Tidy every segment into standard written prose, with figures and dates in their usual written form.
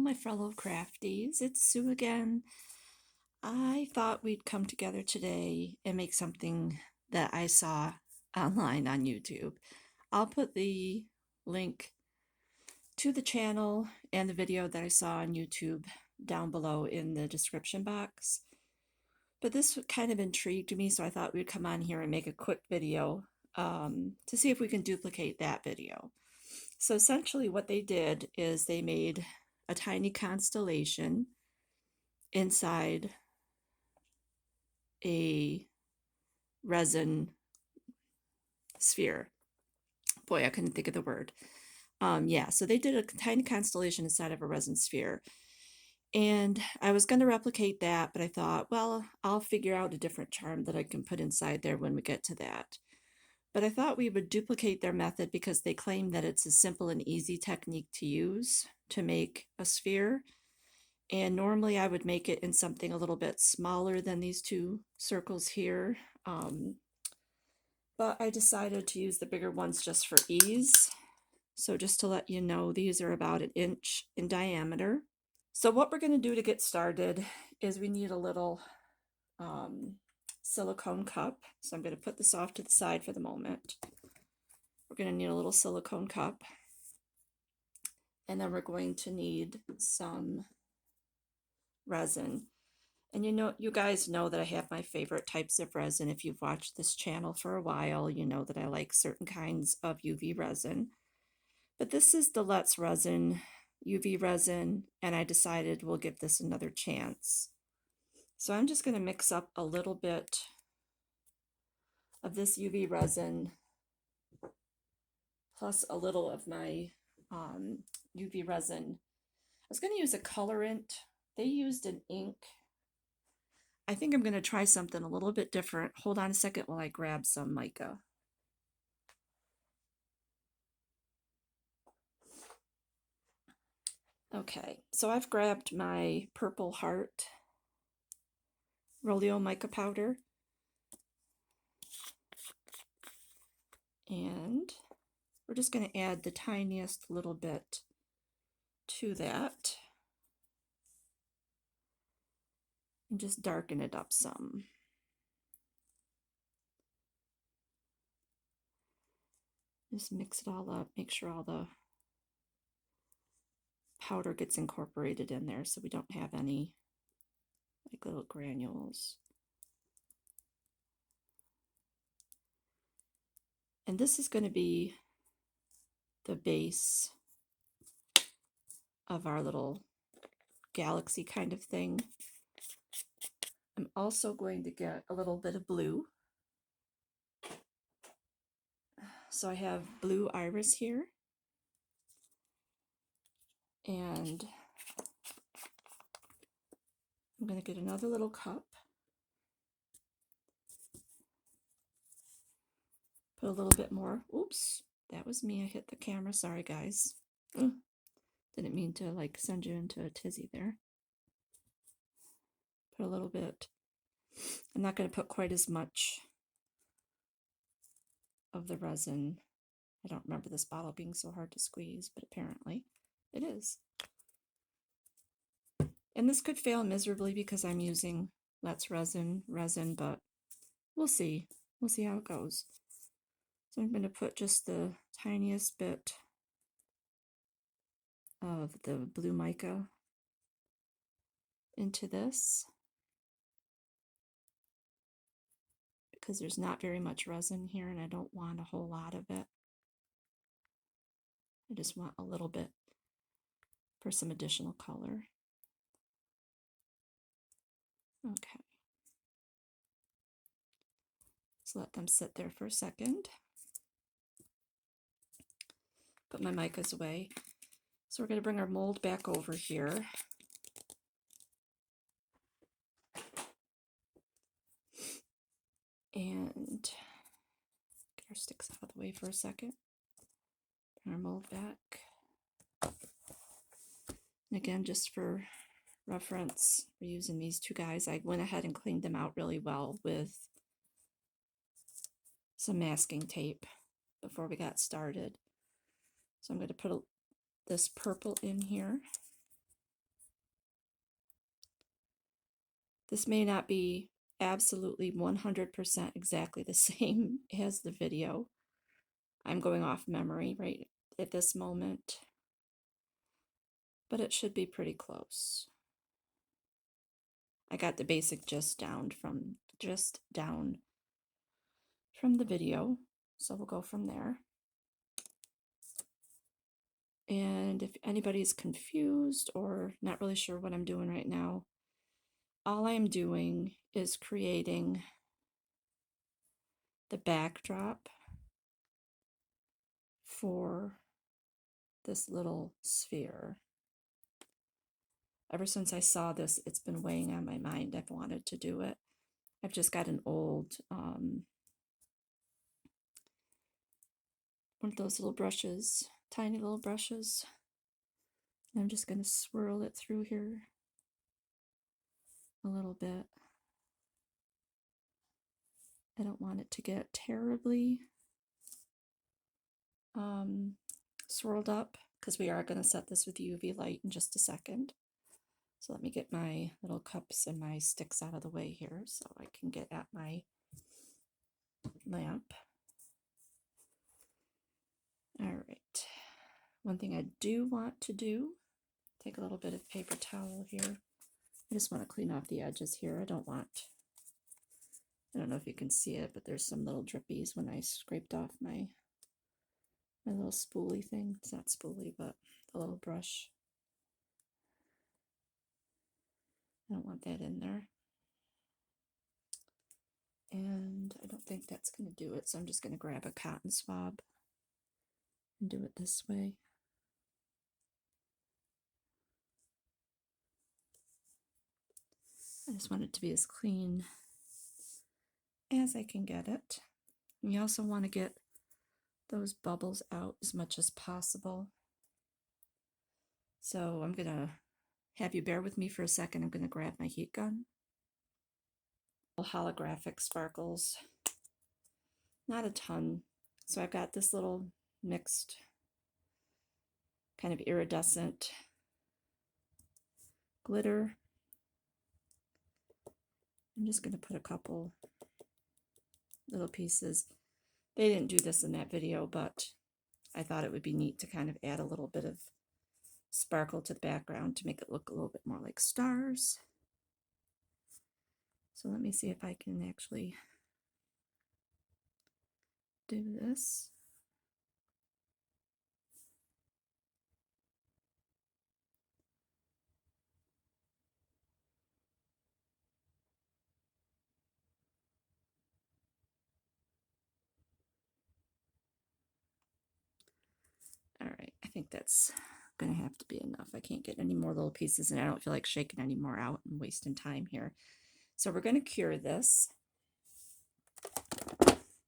my fellow crafties, it's Sue again. I thought we'd come together today and make something that I saw online on YouTube. I'll put the link to the channel and the video that I saw on YouTube down below in the description box. But this kind of intrigued me, so I thought we'd come on here and make a quick video to see if we can duplicate that video. So essentially what they did is they made a tiny constellation inside a resin sphere. Boy, I couldn't think of the word. Yeah, so they did a tiny constellation inside of a resin sphere. And I was going to replicate that, but I thought, well, I'll figure out a different charm that I can put inside there when we get to that. But I thought we would duplicate their method because they claim that it's a simple and easy technique to use to make a sphere. And normally I would make it in something a little bit smaller than these two circles here. But I decided to use the bigger ones just for ease. So just to let you know, these are about 1 inch in diameter. So what we're going to do to get started is we need a little silicone cup. So I'm going to put this off to the side for the moment. We're going to need a little silicone cup. And then we're going to need some resin. And you guys know that I have my favorite types of resin. If you've watched this channel for a while, you know that I like certain kinds of UV resin. But this is the Let's Resin UV resin, and I decided we'll give this another chance. So I'm just going to mix up a little bit of this UV resin plus a little of my UV resin. I was going to use a colorant. They used an ink. I think I'm going to try something a little bit different. Hold on a second while I grab some mica. Okay, so I've grabbed my Purple Heart Roleo mica powder. And we're just going to add the tiniest little bit to that. And just darken it up some. Just mix it all up, make sure all the powder gets incorporated in there so we don't have any like little granules. And this is going to be the base of our little galaxy kind of thing. I'm also going to get a little bit of blue. So I have blue iris here. And I'm going to get another little cup. Put a little bit more. Oops, that was me. I hit the camera. Sorry, guys. Didn't mean to like send you into a tizzy there. Put a little bit. I'm not going to put quite as much of the resin. I don't remember this bottle being so hard to squeeze, but apparently it is. And this could fail miserably because I'm using Let's Resin, but we'll see. We'll see how it goes. So I'm going to put just the tiniest bit of the blue mica into this because there's not very much resin here and I don't want a whole lot of it. I just want a little bit for some additional color. Okay. So let them sit there for a second. Put my micas away. So we're going to bring our mold back over here. And get our sticks out of the way for a second. Bring our mold back. And again, just for reference, we're using these two guys. I went ahead and cleaned them out really well with some masking tape before we got started. So I'm going to put this purple in here. This may not be absolutely 100% exactly the same as the video. I'm going off memory right at this moment, but it should be pretty close. I got the basic gist down from the video, so we'll go from there. And if anybody's confused or not really sure what I'm doing right now, all I'm doing is creating the backdrop for this little sphere. Ever since I saw this, it's been weighing on my mind. I've wanted to do it. I've just got an old one of those little brushes, tiny little brushes. I'm just going to swirl it through here a little bit. I don't want it to get terribly swirled up because we are going to set this with UV light in just a second. So let me get my little cups and my sticks out of the way here so I can get at my lamp. All right. One thing I do want to do, take a little bit of paper towel here. I just want to clean off the edges here. I don't know if you can see it, but there's some little drippies when I scraped off my little spoolie thing. It's not spoolie, but the little brush. I don't want that in there. And I don't think that's going to do it, so I'm just going to grab a cotton swab and do it this way. I just want it to be as clean as I can get it. And you also want to get those bubbles out as much as possible. So I'm going to have you bear with me for a second. I'm going to grab my heat gun. Holographic sparkles. Not a ton. So I've got this little mixed kind of iridescent glitter. I'm just going to put a couple little pieces. They didn't do this in that video, but I thought it would be neat to kind of add a little bit of sparkle to the background to make it look a little bit more like stars. So let me see if I can actually do this. All right, I think that's gonna have to be enough. I can't get any more little pieces and I don't feel like shaking any more out and wasting time here. So we're gonna cure this.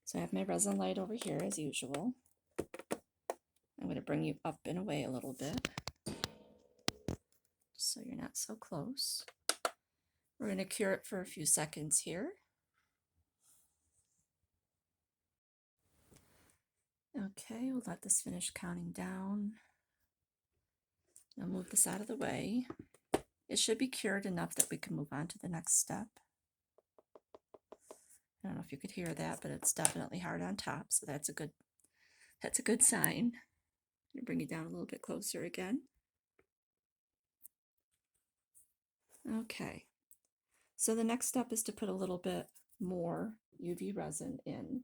So I have my resin light over here as usual. I'm gonna bring you up and away a little bit so you're not so close. We're gonna cure it for a few seconds here. Okay, we'll let this finish counting down. I'll move this out of the way. It should be cured enough that we can move on to the next step. I don't know if you could hear that, but it's definitely hard on top, so that's a good sign. I'm gonna bring it down a little bit closer again. Okay, so the next step is to put a little bit more UV resin in.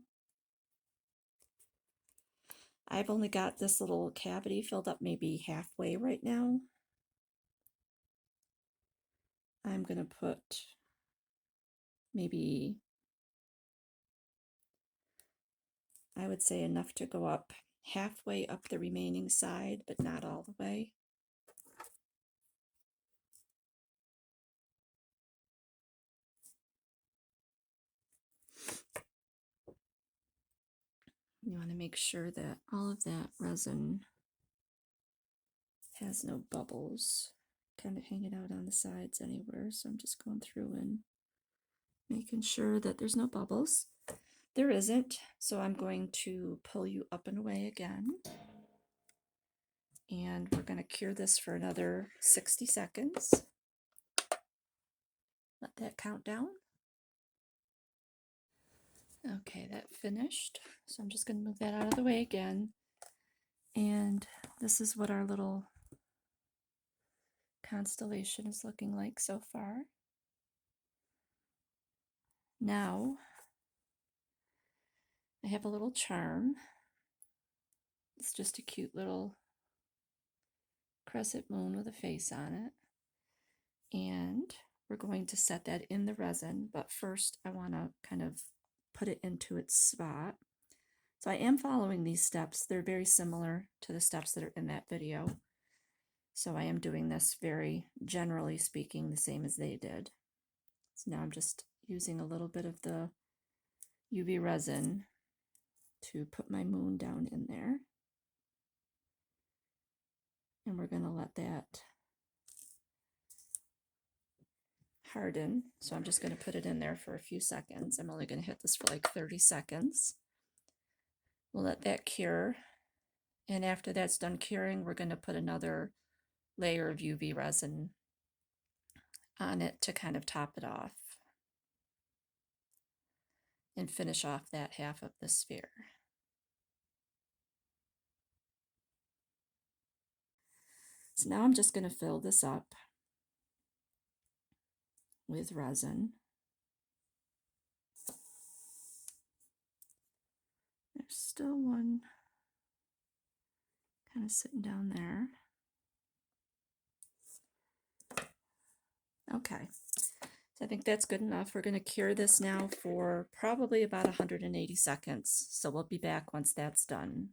I've only got this little cavity filled up maybe halfway right now. I'm going to put maybe, I would say enough to go up halfway up the remaining side, but not all the way. You want to make sure that all of that resin has no bubbles kind of hanging out on the sides anywhere. So I'm just going through and making sure that there's no bubbles. There isn't, so I'm going to pull you up and away again. And we're going to cure this for another 60 seconds. Let that count down. Okay, that finished. So I'm just going to move that out of the way again. And this is what our little constellation is looking like so far. Now, I have a little charm. It's just a cute little crescent moon with a face on it. And we're going to set that in the resin, but first I want to kind of put it into its spot. So I am following these steps. They're very similar to the steps that are in that video. So I am doing this very generally speaking the same as they did. So now I'm just using a little bit of the UV resin to put my moon down in there. And we're going to let that harden. So I'm just going to put it in there for a few seconds. I'm only going to hit this for like 30 seconds. We'll let that cure. And after that's done curing, we're going to put another layer of UV resin on it to kind of top it off and finish off that half of the sphere. So now I'm just going to fill this up with resin. There's still one kind of sitting down there. Okay, so I think that's good enough. We're going to cure this now for probably about 180 seconds. So we'll be back once that's done.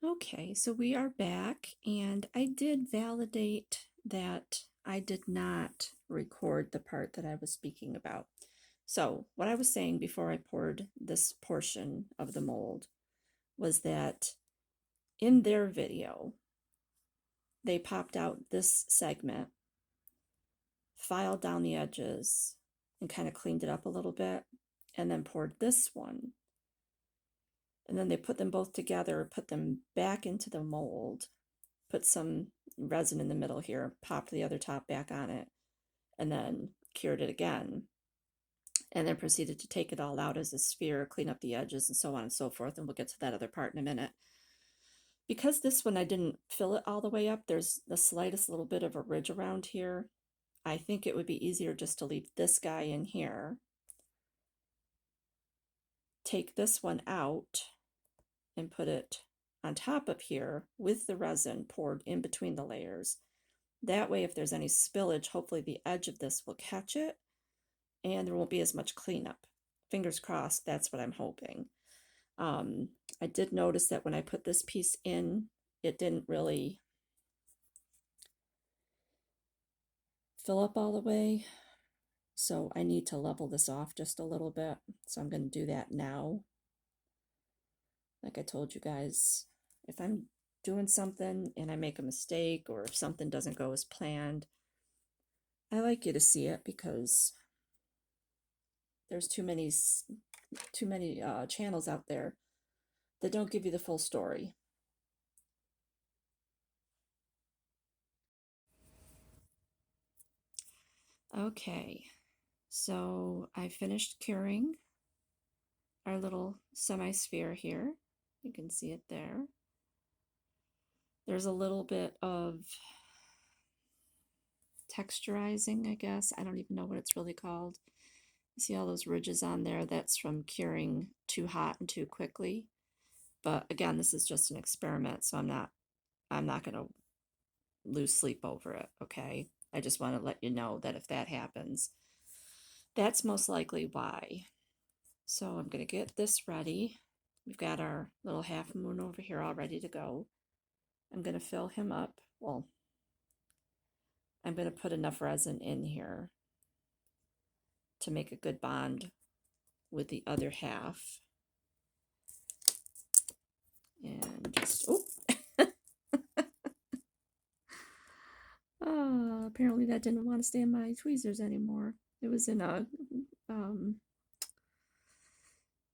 Okay, so we are back, and I did validate that I did not record the part that I was speaking about. So what I was saying before I poured this portion of the mold was that in their video, they popped out this segment, filed down the edges, and kind of cleaned it up a little bit, and then poured this one. And then they put them both together, put them back into the mold, put some resin in the middle here, popped the other top back on it, and then cured it again. And then proceeded to take it all out as a sphere, clean up the edges, and so on and so forth. And we'll get to that other part in a minute. Because this one I didn't fill it all the way up, there's the slightest little bit of a ridge around here. I think it would be easier just to leave this guy in here, take this one out, and put it on top of here with the resin poured in between the layers. That way, if there's any spillage, hopefully the edge of this will catch it and there won't be as much cleanup. Fingers crossed, that's what I'm hoping. I did notice that when I put this piece in, it didn't really fill up all the way. So I need to level this off just a little bit. So I'm going to do that now. Like I told you guys, if I'm doing something and I make a mistake or if something doesn't go as planned, I like you to see it because there's too many channels out there that don't give you the full story. Okay, so I finished curing our little semi-sphere here. You can see it there. There's a little bit of texturizing, I guess. I don't even know what it's really called. You see all those ridges on there? That's from curing too hot and too quickly. But again, this is just an experiment, so I'm not going to lose sleep over it, okay? I just want to let you know that if that happens, that's most likely why. So I'm going to get this ready. We've got our little half moon over here all ready to go. I'm going to fill him up. Well, I'm going to put enough resin in here to make a good bond with the other half. And just, oh, apparently that didn't want to stay in my tweezers anymore. It was in a,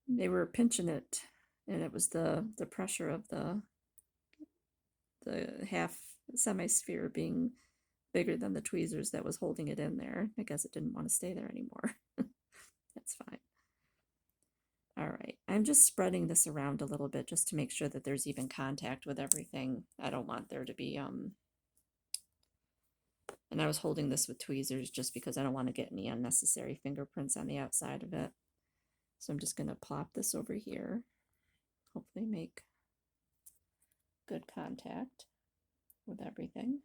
they were pinching it, and it was the pressure of the half semi-sphere being bigger than the tweezers that was holding it in there. I guess it didn't want to stay there anymore. That's fine. All right, I'm just spreading this around a little bit just to make sure that there's even contact with everything. I don't want there to be, and I was holding this with tweezers just because I don't want to get any unnecessary fingerprints on the outside of it. So I'm just going to plop this over here, hopefully make good contact with everything.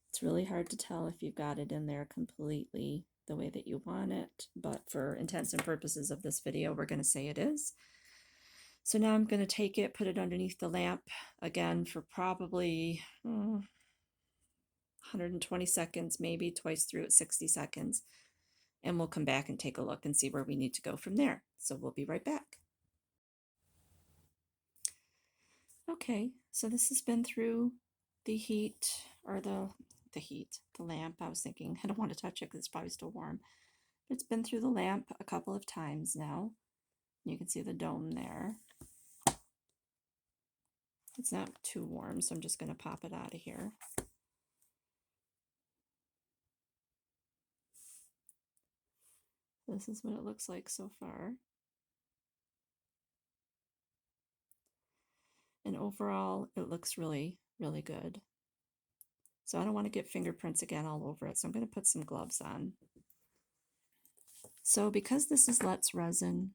It's really hard to tell if you've got it in there completely the way that you want it, but for intents and purposes of this video, we're going to say it is. So now I'm going to take it, put it underneath the lamp again for probably 120 seconds, maybe twice through at 60 seconds. And we'll come back and take a look and see where we need to go from there. So we'll be right back. Okay, so this has been through the heat, or the lamp. I was thinking, I don't want to touch it because it's probably still warm. It's been through the lamp a couple of times now. You can see the dome there. It's not too warm, so I'm just going to pop it out of here. This is what it looks like so far. And overall, it looks really, really good. So I don't want to get fingerprints again all over it, so I'm going to put some gloves on. So because this is Let's resin,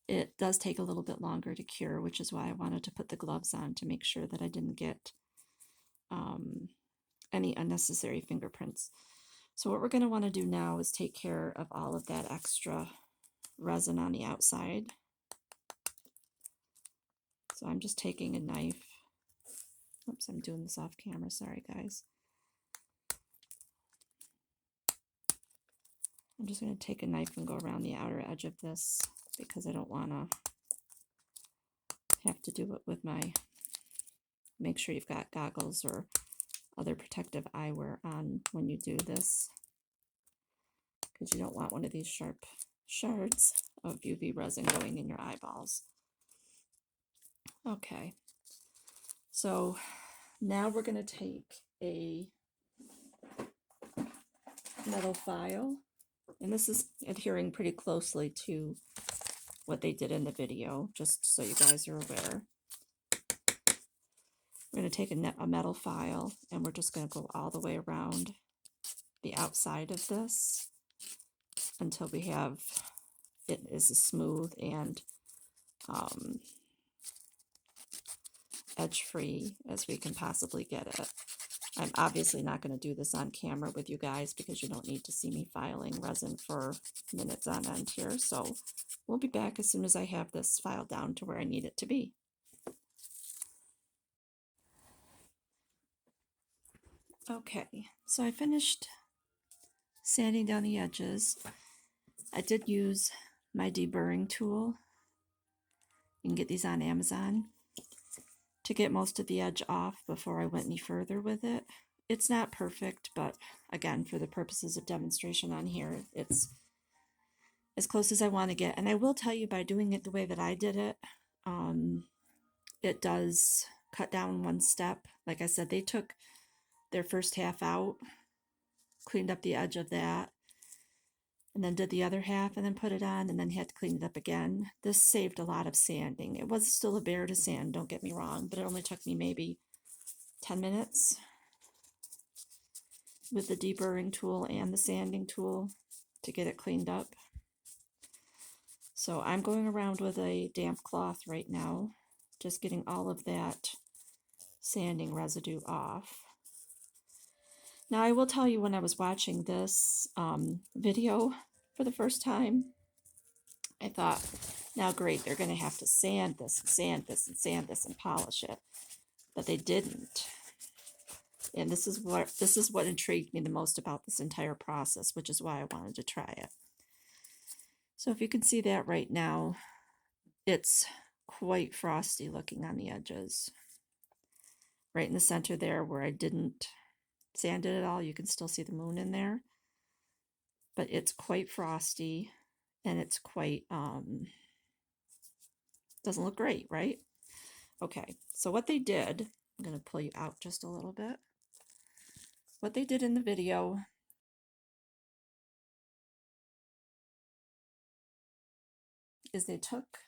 it does take a little bit longer to cure, which is why I wanted to put the gloves on to make sure that I didn't get any unnecessary fingerprints. So what we're going to want to do now is take care of all of that extra resin on the outside. So I'm just taking a knife. Oops, I'm doing this off camera. Sorry, guys. I'm just going to take a knife and go around the outer edge of this because I don't want to have to do it with my, make sure you've got goggles or other protective eyewear on when you do this, because you don't want one of these sharp shards of UV resin going in your eyeballs. Okay, so now we're going to take a metal file, and this is adhering pretty closely to what they did in the video, just so you guys are aware. We're going to take a metal file, and we're just going to go all the way around the outside of this until we have it as smooth and edge-free as we can possibly get it. I'm obviously not going to do this on camera with you guys because you don't need to see me filing resin for minutes on end here. So we'll be back as soon as I have this file down to where I need it to be. Okay, so I finished sanding down the edges. I did use my deburring tool. You can get these on Amazon to get most of the edge off before I went any further with it. It's not perfect, but again, for the purposes of demonstration on here, it's as close as I want to get. And I will tell you, by doing it the way that I did it, it does cut down one step. Like I said, they took their first half out, cleaned up the edge of that, and then did the other half and then put it on and then had to clean it up again. This saved a lot of sanding. It was still a bear to sand, don't get me wrong, but it only took me maybe 10 minutes with the deburring tool and the sanding tool to get it cleaned up. So I'm going around with a damp cloth right now, just getting all of that sanding residue off. Now I will tell you, when I was watching this video for the first time, I thought, now great, they're going to have to sand this and sand this and sand this and polish it, but they didn't. And this is what intrigued me the most about this entire process, which is why I wanted to try it. So if you can see that right now, it's quite frosty looking on the edges. Right in the center there where I didn't sand it at all, you can still see the moon in there. But it's quite frosty, and it's quite Doesn't look great, right? Okay, so what they did, I'm going to pull you out just a little bit. What they did in the video is they took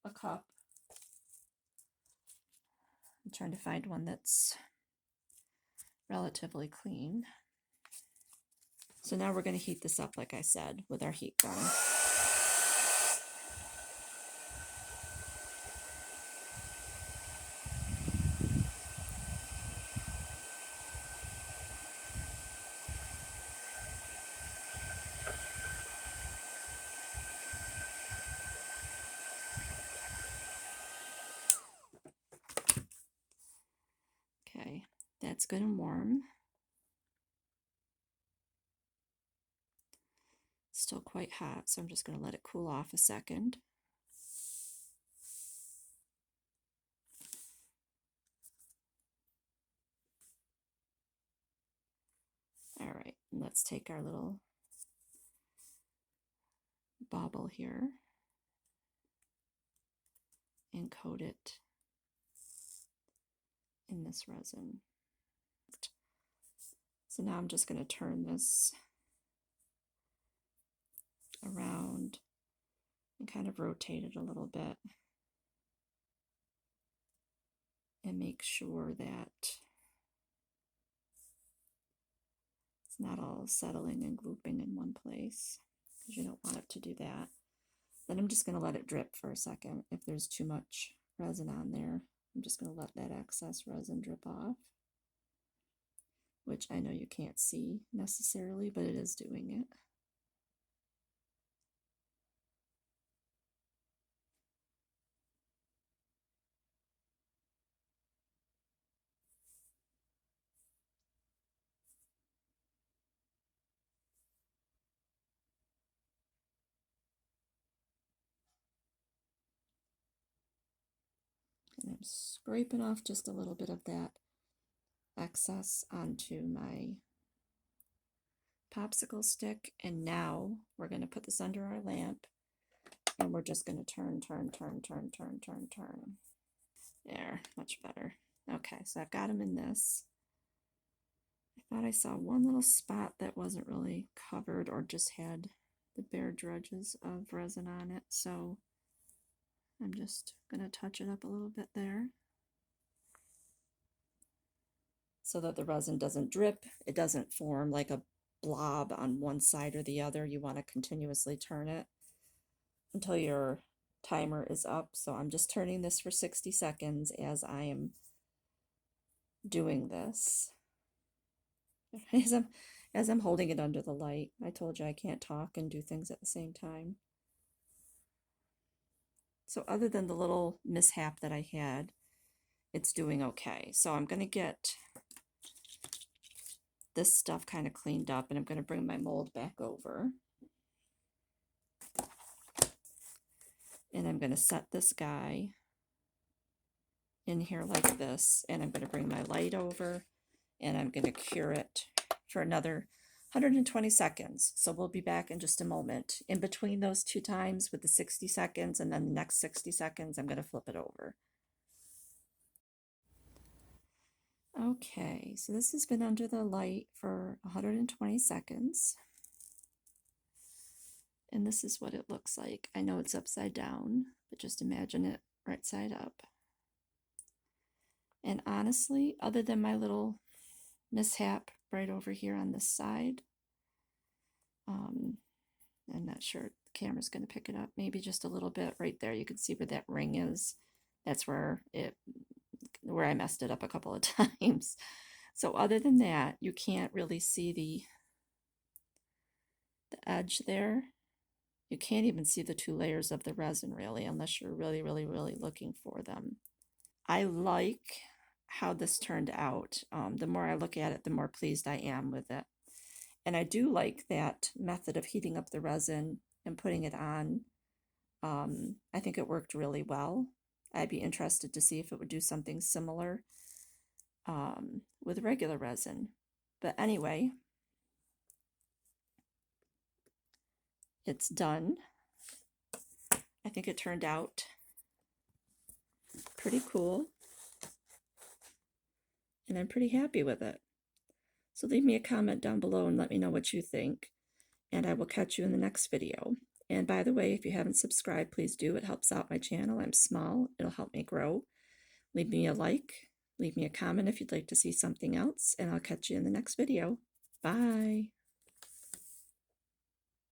a cup. I'm trying to find one that's relatively clean. So now we're going to heat this up, like I said, with our heat gun. Okay, that's good and warm. Still quite hot, so I'm just going to let it cool off a second. All right, let's take our little bauble here and coat it in this resin. So now I'm just going to turn this around and kind of rotate it a little bit and make sure that it's not all settling and grouping in one place, because you don't want it to do that. Then I'm just going to let it drip for a second. If there's too much resin on there, I'm just going to let that excess resin drip off, which I know you can't see necessarily, but it is doing it. And I'm scraping off just a little bit of that excess onto my popsicle stick. And now we're going to put this under our lamp, and we're just going to turn. There, much better. Okay, so I've got them in this. I thought I saw one little spot that wasn't really covered or just had the bare drudges of resin on it, so I'm just going to touch it up a little bit there so that the resin doesn't drip. It doesn't form like a blob on one side or the other. You want to continuously turn it until your timer is up. So I'm just turning this for 60 seconds as I am doing this. As I'm holding it under the light. I told you I can't talk and do things at the same time. So other than the little mishap that I had, it's doing okay. So I'm going to get this stuff kind of cleaned up, and I'm going to bring my mold back over. And I'm going to set this guy in here like this, and I'm going to bring my light over, and I'm going to cure it for another 120 seconds. So we'll be back in just a moment. In between those two times with the 60 seconds and then the next 60 seconds, I'm going to flip it over. Okay, so this has been under the light for 120 seconds. And this is what it looks like. I know it's upside down, but just imagine it right side up. And honestly, other than my little mishap right over here on this side, I'm not sure the camera's going to pick it up. Maybe just a little bit right there. You can see where that ring is. That's where I messed it up a couple of times. So other than that, you can't really see the edge there. You can't even see the two layers of the resin really, unless you're really looking for them. I like how this turned out. The more I look at it, the more pleased I am with it. And I do like that method of heating up the resin and putting it on. I think it worked really well. I'd be interested to see if it would do something similar with regular resin. But anyway, it's done. I think it turned out pretty cool, and I'm pretty happy with it. So leave me a comment down below and let me know what you think, and I will catch you in the next video. And by the way, if you haven't subscribed, please do. It helps out my channel. I'm small. It'll help me grow. Leave me a like. Leave me a comment if you'd like to see something else, and I'll catch you in the next video. Bye.